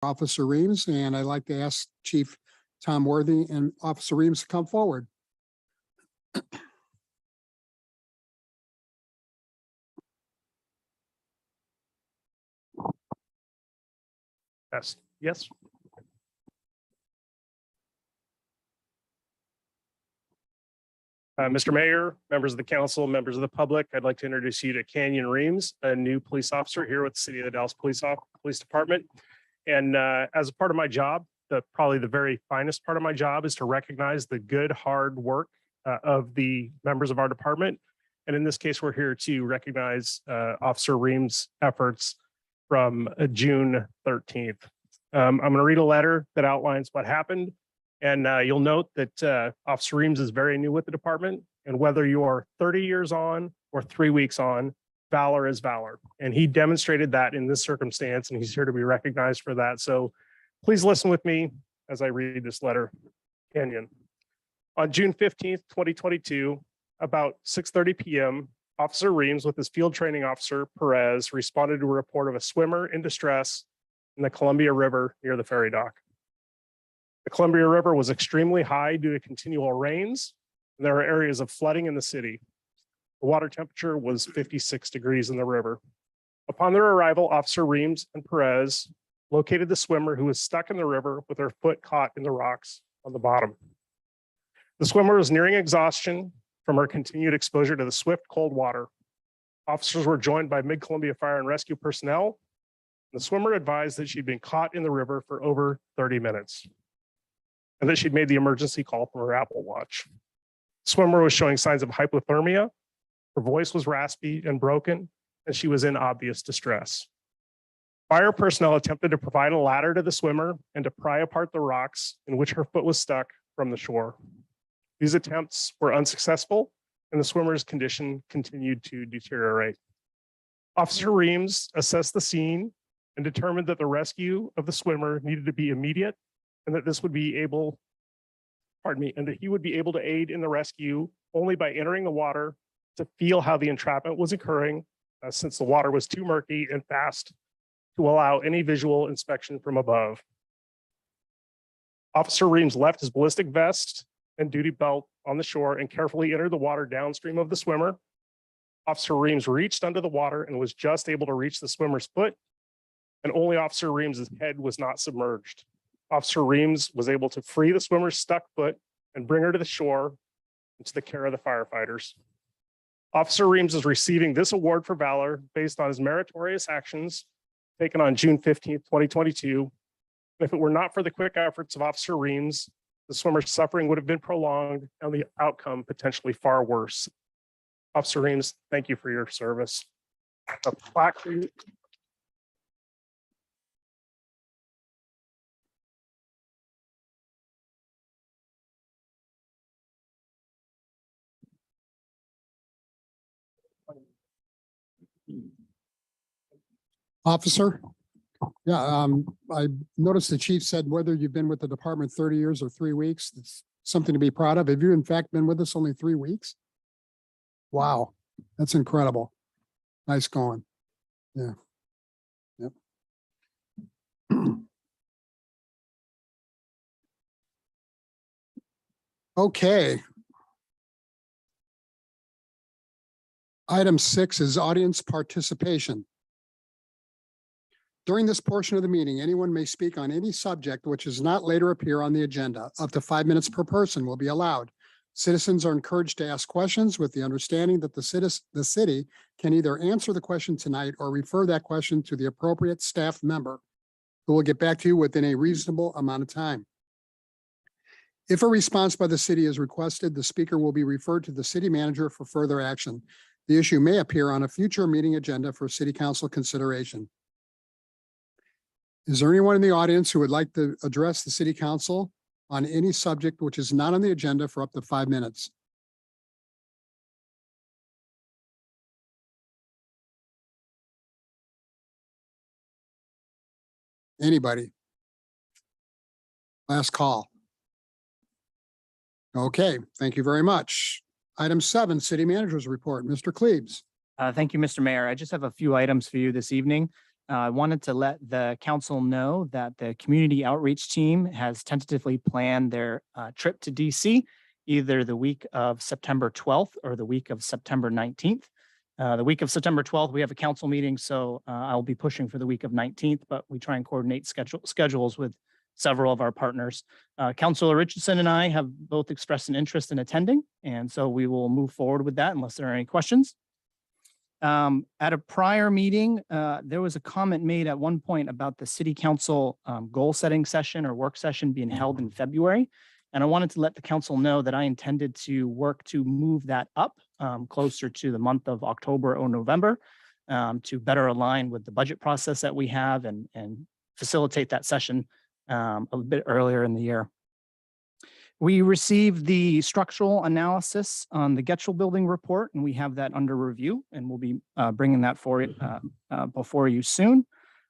Officer Reams, and I'd like to ask Chief Tom Worthy and Officer Reams to come forward. Yes. Mr. Mayor, members of the council, members of the public, I'd like to introduce you to Canyon Reams, a new police officer here with the City of the Dalles Police Department. And as a part of my job, probably the very finest part of my job is to recognize the good, hard work of the members of our department. And in this case, we're here to recognize Officer Reams' efforts from June 13th. I'm going to read a letter that outlines what happened. And you'll note that Officer Reams is very new with the department. And whether you're 30 years on or 3 weeks on, valor is valor. And he demonstrated that in this circumstance, and he's here to be recognized for that. So please listen with me as I read this letter. Canyon. On June 15th, 2022, about 6:30 p.m., Officer Reams with his field training officer, Perez, responded to a report of a swimmer in distress in the Columbia River near the ferry dock. The Columbia River was extremely high due to continual rains, and there are areas of flooding in the city. The water temperature was 56 degrees in the river. Upon their arrival, Officer Reams and Perez located the swimmer who was stuck in the river with her foot caught in the rocks on the bottom. The swimmer was nearing exhaustion from her continued exposure to the swift, cold water. Officers were joined by Mid-Columbia Fire and Rescue personnel. The swimmer advised that she'd been caught in the river for over 30 minutes and that she'd made the emergency call from her Apple Watch. The swimmer was showing signs of hypothermia. Her voice was raspy and broken, and she was in obvious distress. Fire personnel attempted to provide a ladder to the swimmer and to pry apart the rocks in which her foot was stuck from the shore. These attempts were unsuccessful, and the swimmer's condition continued to deteriorate. Officer Reams assessed the scene and determined that the rescue of the swimmer needed to be immediate, and that this would be able, and that he would be able to aid in the rescue only by entering the water to feel how the entrapment was occurring, since the water was too murky and fast to allow any visual inspection from above. Officer Reams left his ballistic vest and duty belt on the shore and carefully entered the water downstream of the swimmer. Officer Reams reached under the water and was just able to reach the swimmer's foot, and only Officer Reams' head was not submerged. Officer Reams was able to free the swimmer's stuck foot and bring her to the shore into the care of the firefighters. Officer Reams is receiving this award for valor based on his meritorious actions taken on June 15th, 2022. If it were not for the quick efforts of Officer Reams, the swimmer's suffering would have been prolonged and the outcome potentially far worse. Officer Reams, thank you for your service. A plaque for you. Officer? Yeah, I noticed the chief said whether you've been with the department 30 years or 3 weeks, it's something to be proud of. Have you in fact been with us only 3 weeks? Wow, that's incredible. Nice going. Yeah. Yep. Okay. Item 6 is audience participation. During this portion of the meeting, anyone may speak on any subject which does not later appear on the agenda. Up to 5 minutes per person will be allowed. Citizens are encouraged to ask questions with the understanding that the city can either answer the question tonight or refer that question to the appropriate staff member who will get back to you within a reasonable amount of time. If a response by the city is requested, the speaker will be referred to the city manager for further action. The issue may appear on a future meeting agenda for city council consideration. Is there anyone in the audience who would like to address the city council on any subject which is not on the agenda for up to 5 minutes? Anybody? Last call. Okay, thank you very much. Item 7, city manager's report. Mr. Cleaves. Thank you, Mr. Mayor. I just have a few items for you this evening. I wanted to let the council know that the community outreach team has tentatively planned their trip to DC, either the week of September 12th or the week of September 19th. The week of September 12th, we have a council meeting, so I'll be pushing for the week of 19th, but we try and coordinate schedules with several of our partners. Councilor Richardson and I have both expressed an interest in attending, and so we will move forward with that unless there are any questions. At a prior meeting, there was a comment made at one point about the city council goal setting session or work session being held in February. And I wanted to let the council know that I intended to work to move that up closer to the month of October or November to better align with the budget process that we have and facilitate that session a bit earlier in the year. We received the structural analysis on the Getcha building report, and we have that under review, and we'll be bringing that for before you soon,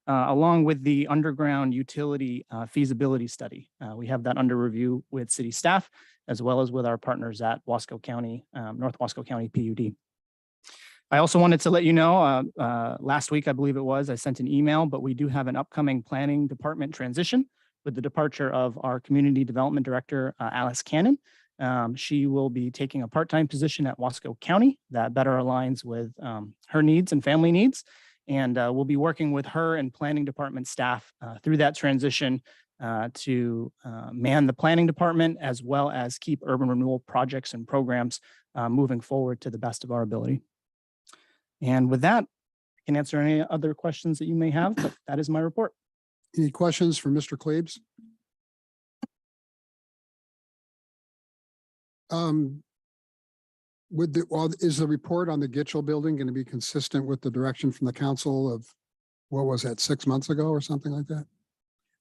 along with the underground utility feasibility study. We have that under review with city staff, as well as with our partners at Wasco County, North Wasco County PUD. I also wanted to let you know, last week, I believe it was, I sent an email, but we do have an upcoming planning department transition with the departure of our community development director, Alice Cannon. She will be taking a part-time position at Wasco County that better aligns with her needs and family needs. And we'll be working with her and planning department staff through that transition to man the planning department, as well as keep urban renewal projects and programs moving forward to the best of our ability. And with that, I can answer any other questions that you may have, but that is my report. Any questions for Mr. Klebs? Is the report on the Getcha building going to be consistent with the direction from the council of, what was that, 6 months ago or something like that?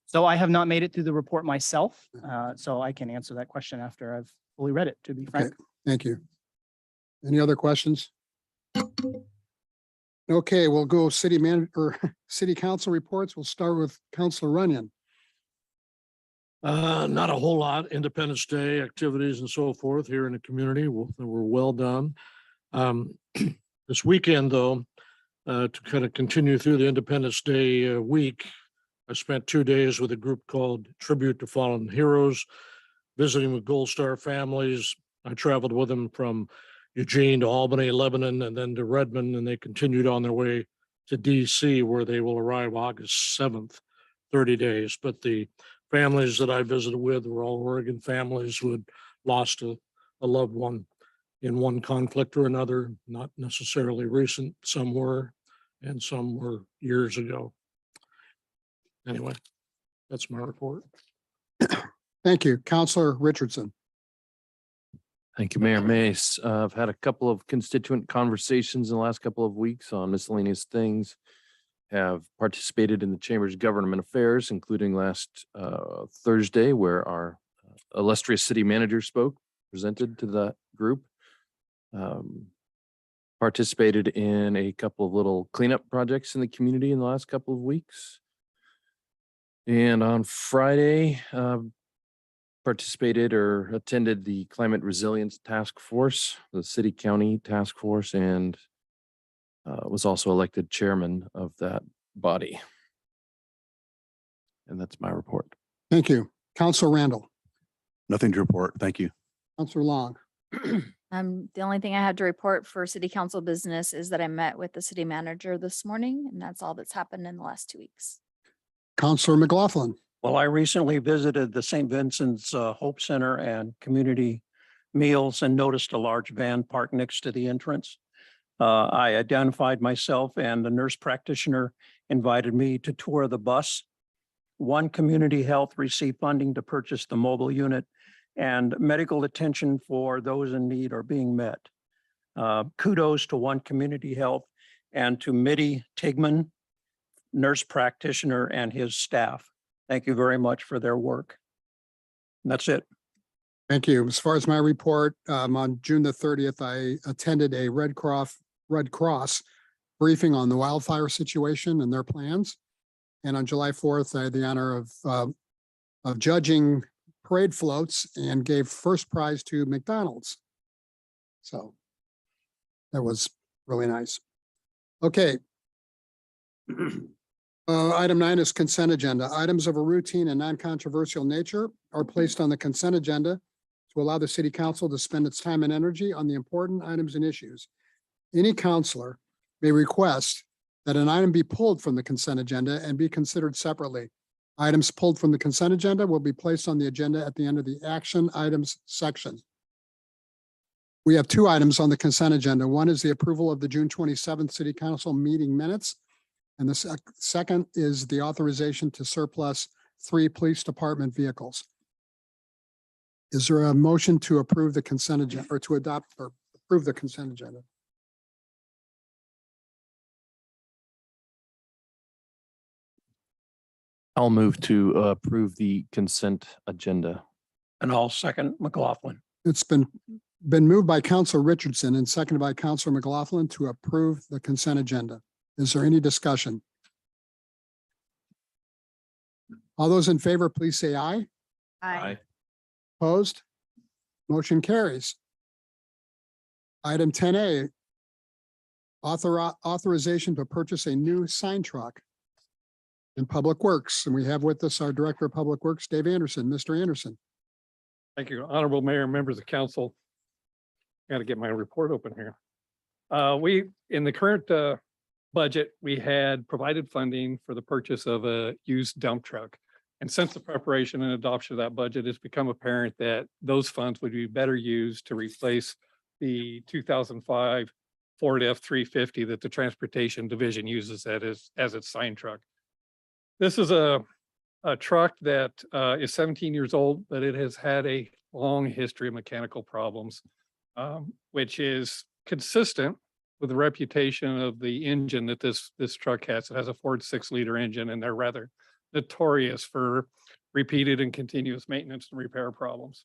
So I have not made it through the report myself, so I can answer that question after I've fully read it, to be frank. Okay, thank you. Any other questions? Okay, we'll go city manager or city council reports. We'll start with Councilor Runyon. Not a whole lot. Independence Day activities and so forth here in the community were well done. This weekend, though, to kind of continue through the Independence Day week, I spent 2 days with a group called Tribute to Fallen Heroes, visiting with Gold Star families. I traveled with them from Eugene to Albany, Lebanon, and then to Redmond, and they continued on their way to DC, where they will arrive August 7th, 30 days. But the families that I visited with were all Oregon families who had lost a loved one in one conflict or another, not necessarily recent. Some were, and some were years ago. Anyway, that's my report. Thank you. Councilor Richardson. Thank you, Mayor Mace. I've had a couple of constituent conversations in the last couple of weeks on miscellaneous things. Have participated in the Chamber's government affairs, including last Thursday, where our illustrious city manager presented to that group. Participated in a couple of little cleanup projects in the community in the last couple of weeks. And on Friday, participated or attended the Climate Resilience Task Force, the City County Task Force, and was also elected chairman of that body. And that's my report. Thank you. Councilor Randall. Nothing to report. Thank you. Councilor Long. The only thing I had to report for city council business is that I met with the city manager this morning, and that's all that's happened in the last 2 weeks. Councilor McLaughlin. Well, I recently visited the St. Vincent's Hope Center and community meals and noticed a large van parked next to the entrance. I identified myself, and the nurse practitioner invited me to tour the bus. One Community Health received funding to purchase the mobile unit, and medical attention for those in need are being met. Kudos to One Community Health and to Mitty Tigman, nurse practitioner, and his staff. Thank you very much for their work. And that's it. Thank you. As far as my report, on June the 30th, I attended a Red Cross briefing on the wildfire situation and their plans. And on July 4th, I had the honor of judging parade floats and gave first prize to McDonald's. So that was really nice. Okay. Item 9 is consent agenda. Items of a routine and non-controversial nature are placed on the consent agenda to allow the city council to spend its time and energy on the important items and issues. Any counselor may request that an item be pulled from the consent agenda and be considered separately. Items pulled from the consent agenda will be placed on the agenda at the end of the action items section. We have 2 items on the consent agenda. One is the approval of the June 27th City Council meeting minutes. And the second is the authorization to surplus 3 police department vehicles. Is there a motion to approve the consent agenda or to adopt or approve the consent agenda? I'll move to approve the consent agenda. And I'll second McLaughlin. It's been moved by Counselor Richardson and seconded by Counselor McLaughlin to approve the consent agenda. Is there any discussion? All those in favor, please say aye. Opposed? Motion carries. Item 10A, authorization to purchase a new sign truck in Public Works. And we have with us our Director of Public Works, Dave Anderson. Mr. Anderson. Thank you, Honorable Mayor, members of council. Got to get my report open here. In the current budget, we had provided funding for the purchase of a used dump truck. And since the preparation and adoption of that budget, it's become apparent that those funds would be better used to replace the 2005 Ford F-350 that the Transportation Division uses as its sign truck. This is a truck that is 17 years old, but it has had a long history of mechanical problems, which is consistent with the reputation of the engine that this truck has. It has a Ford 6-liter engine, and they're rather notorious for repeated and continuous maintenance and repair problems.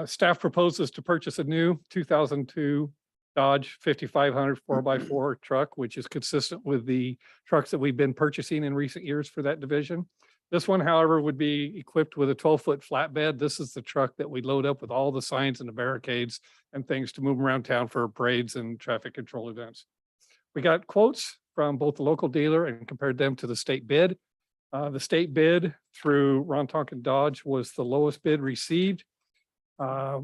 Staff proposes to purchase a new 2002 Dodge 5500 4x4 truck, which is consistent with the trucks that we've been purchasing in recent years for that division. This one, however, would be equipped with a 12-foot flatbed. This is the truck that we load up with all the signs and the barricades and things to move around town for parades and traffic control events. We got quotes from both the local dealer and compared them to the state bid. The state bid through Ron Tonkin Dodge was the lowest bid received.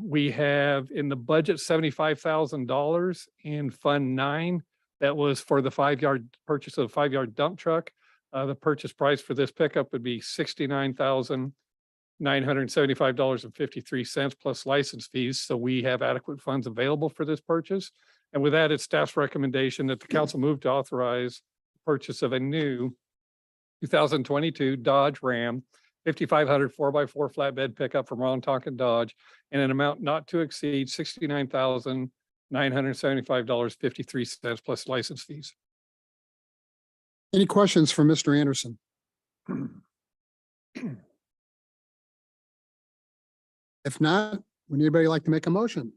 We have in the budget $75,000 in Fund 9. That was for the 5-yard purchase of a 5-yard dump truck. The purchase price for this pickup would be $69,975.53 plus license fees. So we have adequate funds available for this purchase. And with that, it's staff's recommendation that the council move to authorize the purchase of a new 2022 Dodge Ram 5500 4x4 flatbed pickup from Ron Tonkin Dodge in an amount not to exceed $69,975.53 plus license fees. Any questions for Mr. Anderson? If not, would anybody like to make a motion?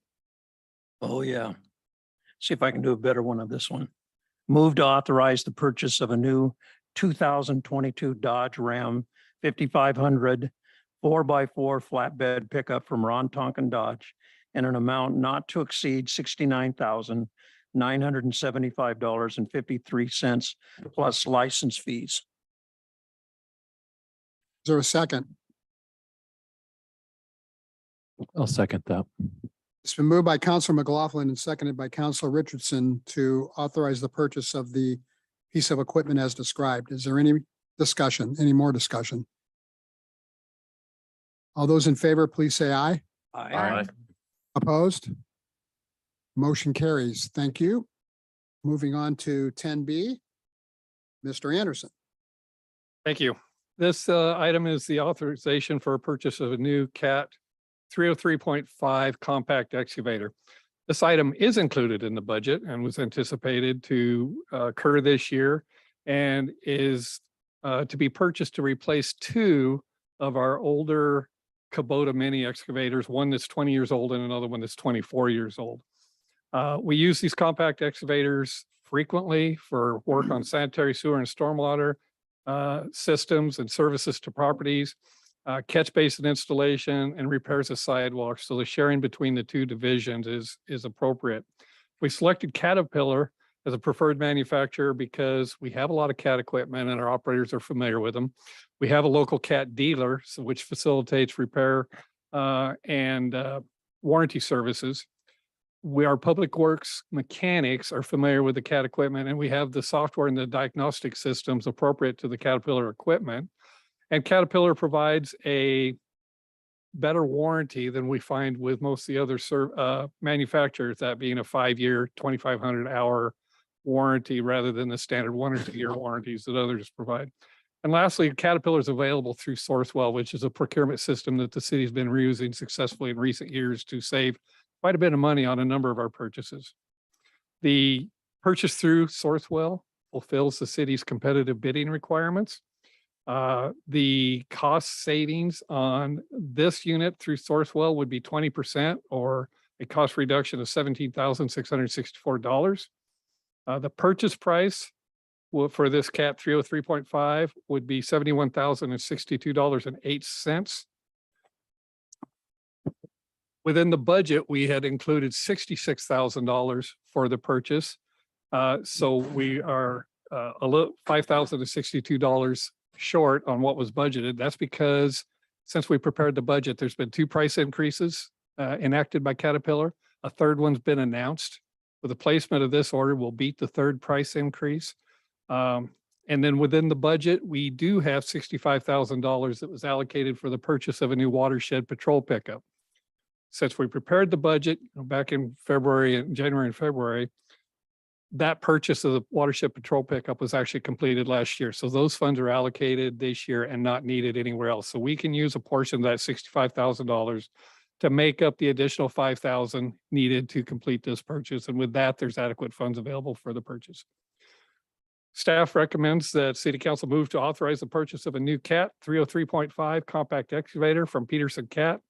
Oh, yeah. See if I can do a better one of this one. Move to authorize the purchase of a new 2022 Dodge Ram 5500 4x4 flatbed pickup from Ron Tonkin Dodge in an amount not to exceed $69,975.53 plus license fees. Is there a second? I'll second that. It's been moved by Counselor McLaughlin and seconded by Counselor Richardson to authorize the purchase of the piece of equipment as described. Is there any discussion, any more discussion? All those in favor, please say aye. Aye. Opposed? Motion carries. Thank you. Moving on to 10B. Mr. Anderson. Thank you. This item is the authorization for a purchase of a new CAT 303.5 compact excavator. This item is included in the budget and was anticipated to occur this year and is to be purchased to replace 2 of our older Kubota mini excavators, one that's 20 years old and another one that's 24 years old. We use these compact excavators frequently for work on sanitary sewer and stormwater systems and services to properties, catch basin installation and repairs of sidewalks. So the sharing between the 2 divisions is appropriate. We selected Caterpillar as a preferred manufacturer because we have a lot of CAT equipment and our operators are familiar with them. We have a local CAT dealer, which facilitates repair and warranty services. Our public works mechanics are familiar with the CAT equipment, and we have the software and the diagnostic systems appropriate to the Caterpillar equipment. And Caterpillar provides a better warranty than we find with most of the other manufacturers, that being a 5-year, 2,500 hour warranty rather than the standard 1 or 2 year warranties that others provide. And lastly, Caterpillar is available through Sourcewell, which is a procurement system that the city's been using successfully in recent years to save quite a bit of money on a number of our purchases. The purchase through Sourcewell fulfills the city's competitive bidding requirements. The cost savings on this unit through Sourcewell would be 20%, or a cost reduction of $17,664. The purchase price for this CAT 303.5 would be $71,062.08. Within the budget, we had included $66,000 for the purchase. So we are a little $5,062 short on what was budgeted. That's because since we prepared the budget, there's been 2 price increases enacted by Caterpillar. A third one's been announced. With the placement of this order, will beat the 3rd price increase. And then within the budget, we do have $65,000 that was allocated for the purchase of a new watershed patrol pickup. Since we prepared the budget back in January and February, that purchase of the watershed patrol pickup was actually completed last year. So those funds are allocated this year and not needed anywhere else. So we can use a portion of that $65,000 to make up the additional $5,000 needed to complete this purchase. And with that, there's adequate funds available for the purchase. Staff recommends that City Council move to authorize the purchase of a new CAT 303.5 compact excavator from Peterson CAT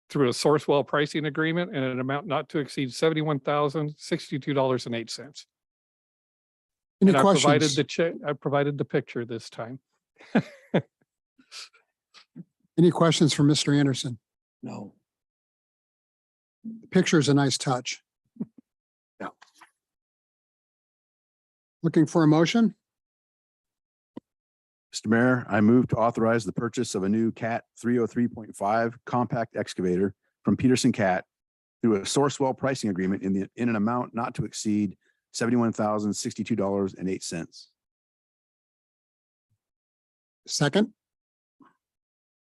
through a Sourcewell pricing agreement and an amount not to exceed $71,062.08. Any And I provided questions? the check. I provided the picture this time. Any questions for Mr. Anderson? No. The picture is a nice touch. Yeah. Looking for a motion? Mr. Mayor, I move to authorize the purchase of a new CAT 303.5 compact excavator from Peterson CAT through a Sourcewell pricing agreement in an amount not to exceed $71,062.08. Second?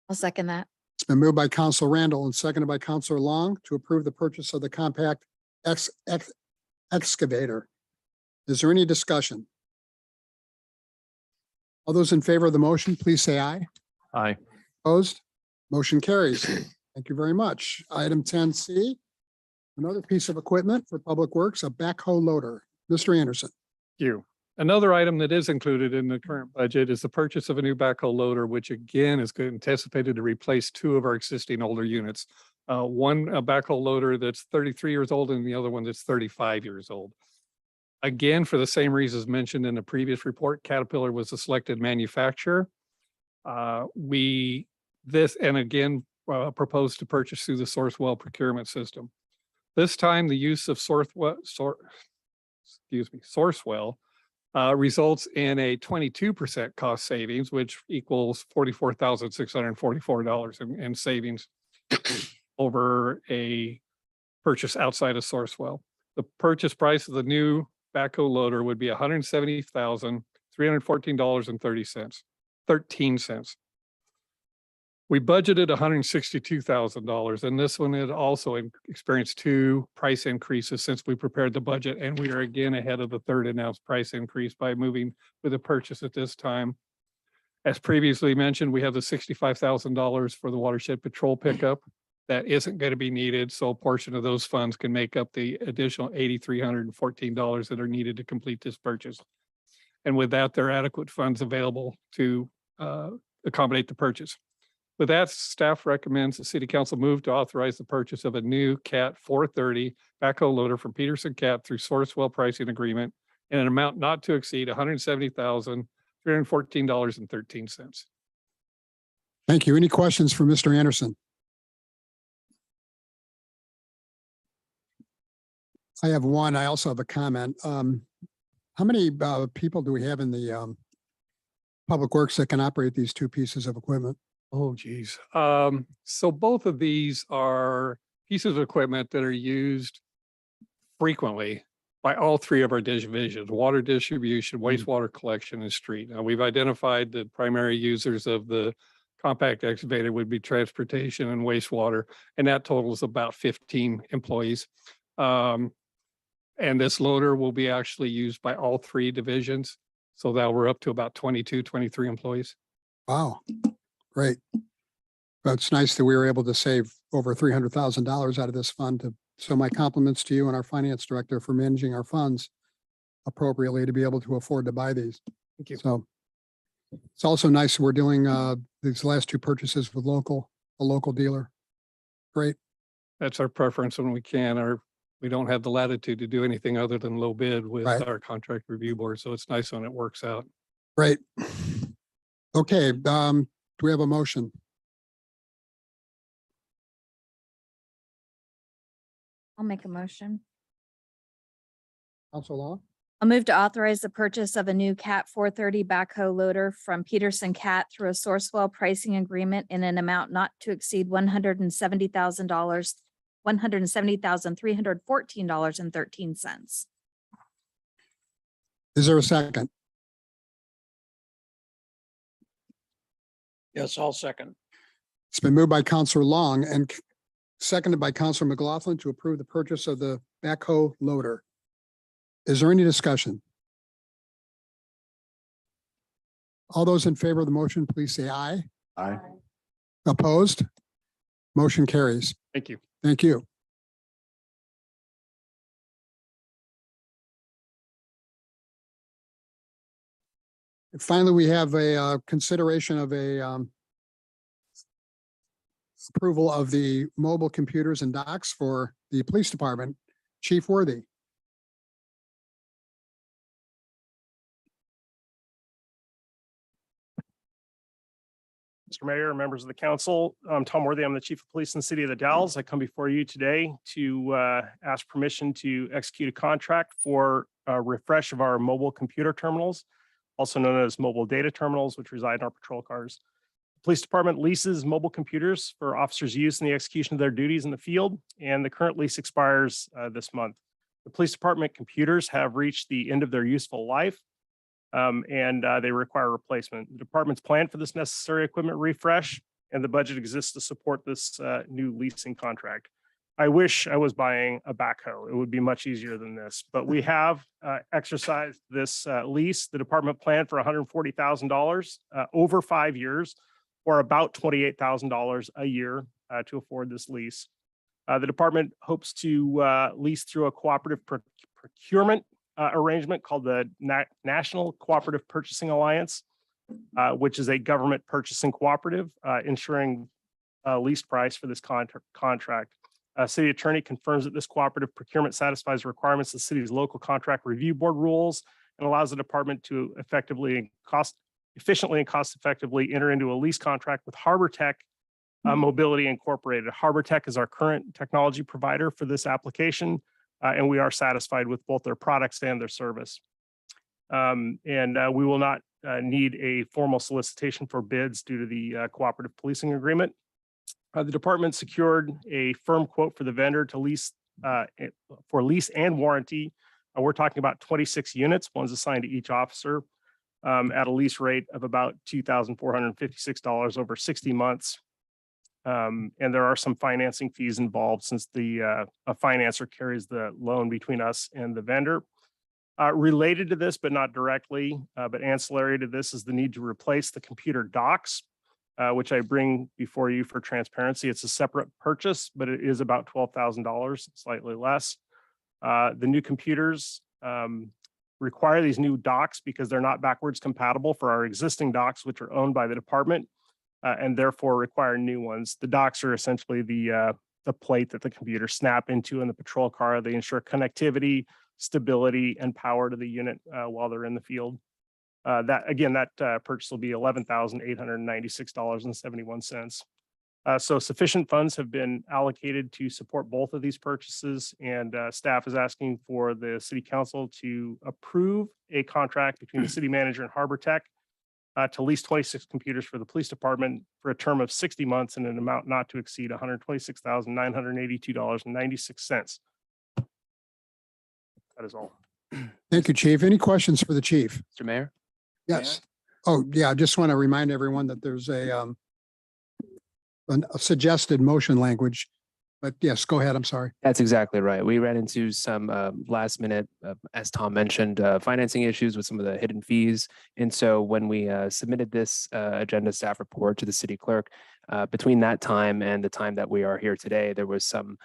I'll second that. It's been moved by Council Randall and seconded by Councilor Long to approve the purchase of the compact excavator. Is there any discussion? All those in favor of the motion, please say aye. Aye. Opposed? Motion carries. Thank you very much. Item 10C, another piece of equipment for Public Works, a backhoe loader. Mr. Anderson. Thank you. Another item that is included in the current budget is the purchase of a new backhoe loader, which again is anticipated to replace 2 of our existing older units. One a backhoe loader that's 33 years old and the other one that's 35 years old. Again, for the same reasons mentioned in the previous report, Caterpillar was the selected manufacturer. Proposed to purchase through the Sourcewell procurement system. This time, the use of Sourcewell results in a 22% cost savings, which equals $44,644 in savings over a purchase outside of Sourcewell. The purchase price of the new backhoe loader would be $170,314.13. We budgeted $162,000, and this one had also experienced 2 price increases since we prepared the budget, and we are again ahead of the 3rd announced price increase by moving with a purchase at this time. As previously mentioned, we have the $65,000 for the watershed patrol pickup. That isn't going to be needed, so a portion of those funds can make up the additional $8,314 that are needed to complete this purchase. And with that, there are adequate funds available to accommodate the purchase. With that, staff recommends the City Council move to authorize the purchase of a new CAT 430 backhoe loader from Peterson CAT through Sourcewell pricing agreement in an amount not to exceed $170,314.13. Thank you. Any questions for Mr. Anderson? I have one. I also have a comment. How many people do we have in the Public Works that can operate these two pieces of equipment? Oh, geez. So both of these are pieces of equipment that are used frequently by all three of our divisions: water distribution, wastewater collection, and street. Now, we've identified the primary users of the compact excavator would be transportation and wastewater, and that totals about 15 employees. And this loader will be actually used by all three divisions. So that we're up to about 22, 23 employees. Wow, great. But it's nice that we were able to save over $300,000 out of this fund. So my compliments to you and our finance director for managing our funds appropriately to be able to afford to buy these. Thank you. So it's also nice we're doing these last two purchases with a local dealer. Great. That's our preference when we can, or we don't have the latitude to do anything other than low bid with Right. our contract review board. So it's nice when it works out. Great. Okay, do we have a motion? I'll make a motion. Council Law? I'll move to authorize the purchase of a new Cat 430 backhoe loader from Peterson Cat through a Sourcewell pricing agreement in an amount not to exceed $170,000, $170,314.13. Is there a second? Yes, I'll second. It's been moved by Counselor Long and seconded by Counselor McLaughlin to approve the purchase of the backhoe loader. Is there any discussion? All those in favor of the motion, please say aye. Aye. Opposed? Motion carries. Thank you. Thank you. And finally, we have a consideration of a approval of the mobile computers and docks for the police department. Chief Worthy. Mr. Mayor, members of the council, I'm Tom Worthy. I'm the chief of police in the city of the Dalles. I come before you today to ask permission to execute a contract for a refresh of our mobile computer terminals, also known as mobile data terminals, which reside in our patrol cars. The police department leases mobile computers for officers' use in the execution of their duties in the field, and the current lease expires this month. The police department computers have reached the end of their useful life, and they require replacement. The department's plan for this necessary equipment refresh, and the budget exists to support this new leasing contract. I wish I was buying a backhoe. It would be much easier than this, but we have exercised this lease. The department planned for $140,000 over 5 years, or about $28,000 a year to afford this lease. The department hopes to lease through a cooperative procurement arrangement called the National Cooperative Purchasing Alliance, which is a government purchasing cooperative, ensuring lease price for this contract. City attorney confirms that this cooperative procurement satisfies requirements of the city's local contract review board rules and allows the department to efficiently and cost effectively enter into a lease contract with Harbor Tech Mobility Incorporated. Harbor Tech is our current technology provider for this application, and we are satisfied with both their products and their service. We will not need a formal solicitation for bids due to the cooperative policing agreement. The department secured a firm quote for the vendor to lease for lease and warranty. We're talking about 26 units, one's assigned to each officer, at a lease rate of about $2,456 over 60 months. And there are some financing fees involved since a financer carries the loan between us and the vendor. Related to this, but not directly, but ancillary to this, is the need to replace the computer docks, which I bring before you for transparency. It's a separate purchase, but it is about $12,000, slightly less. The new computers require these new docks because they're not backwards compatible for our existing docks, which are owned by the department, and therefore require new ones. The docks are essentially the plate that the computers snap into in the patrol car. They ensure connectivity, stability, and power to the unit while they're in the field. That purchase will be $11,896.71. So sufficient funds have been allocated to support both of these purchases, and staff is asking for the city council to approve a contract between the city manager and Harbor Tech to lease 26 computers for the police department for a term of 60 months in an amount not to exceed $126,982.96. That is all. Thank you, Chief. Any questions for the chief? Mr. Mayor? Yes. Oh, yeah, I just want to remind everyone that there's a suggested motion language, but yes, go ahead. I'm sorry. That's exactly right. We ran into some last minute, as Tom mentioned, financing issues with some of the hidden fees. And so when we submitted this agenda staff report to the city clerk, between that time and the time that we are here today, there was some,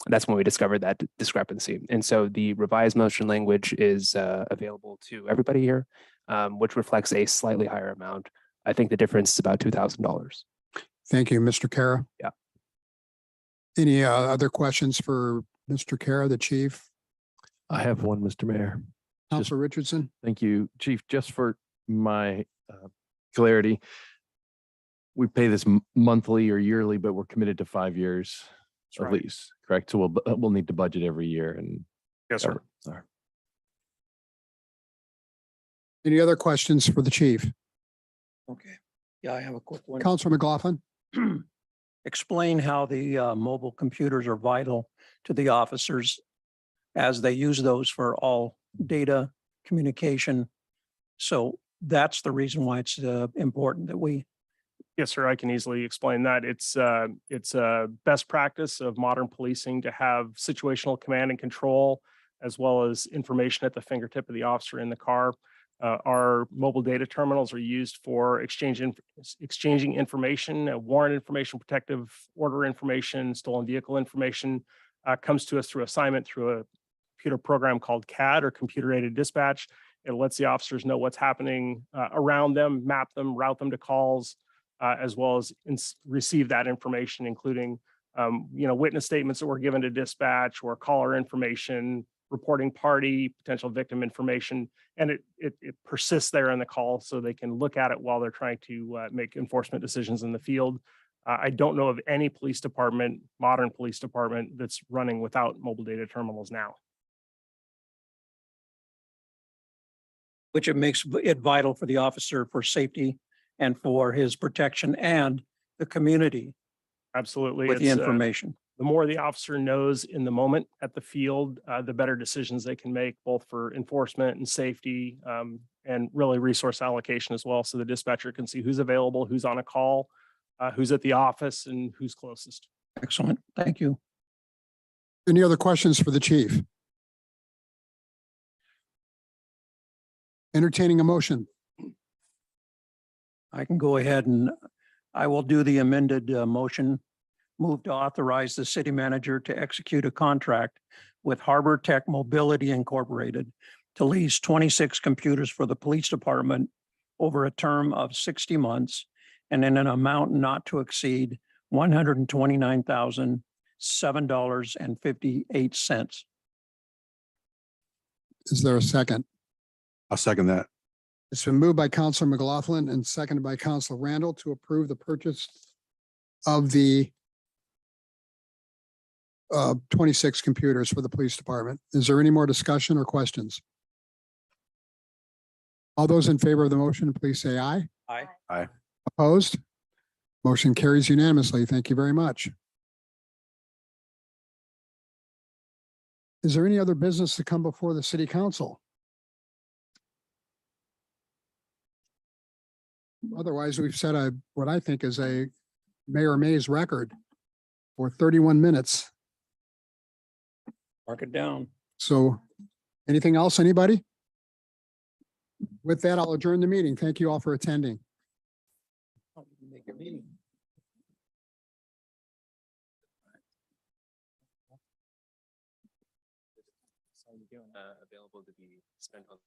that's when we discovered that discrepancy. And so the revised motion language is available to everybody here, which reflects a slightly higher amount. I think the difference is about $2,000. Thank you, Mr. Kara. Yeah. Any other questions for Mr. Kara, the chief? I have one, Mr. Mayor. Counselor Richardson? Thank you, Chief. Just for my clarity, we pay this monthly or yearly, but we're committed to 5 years That's at right. least, correct? So we'll need to budget every year and. Yes, sir. Sorry. Any other questions for the chief? Okay. Yeah, I have a quick one. Counselor McLaughlin? Explain how the mobile computers are vital to the officers as they use those for all data communication. So that's the reason why it's important that we. Yes, sir. I can easily explain that. It's a best practice of modern policing to have situational command and control, as well as information at the fingertip of the officer in the car. Our mobile data terminals are used for exchanging information, warrant information, protective order information, stolen vehicle information. Comes to us through assignment through a computer program called CAD, or computer aided dispatch. It lets the officers know what's happening around them, map them, route them to calls, as well as receive that information, including witness statements that were given to dispatch, or caller information, reporting party, potential victim information, and it persists there in the call, so they can look at it while they're trying to make enforcement decisions in the field. I don't know of any police department, modern police department, that's running without mobile data terminals now. Which it makes it vital for the officer for safety and for his protection and the community Absolutely. with the It's, information. the more the officer knows in the moment at the field, the better decisions they can make, both for enforcement and safety, and really resource allocation as well. So the dispatcher can see who's available, who's on a call, who's at the office, and who's closest. Excellent. Thank you. Any other questions for the chief? Entertaining a motion. I can go ahead and I will do the amended motion. Move to authorize the city manager to execute a contract with Harbor Tech Mobility Incorporated to lease 26 computers for the police department over a term of 60 months and in an amount not to exceed $129,007.58. Is there a second? I'll second that. It's been moved by Counselor McLaughlin and seconded by Counselor Randall to approve the purchase of the 26 computers for the police department. Is there any more discussion or questions? All those in favor of the motion, please say aye. Aye. Aye. Opposed? Motion carries unanimously. Thank you very much. Is there any other business to come before the city council? Otherwise, we've set what I think is a Mayor May's record for 31 minutes. Mark it down. So anything else, anybody? With that, I'll adjourn the meeting. Thank you all for attending. Make a meeting. Available to be spent on.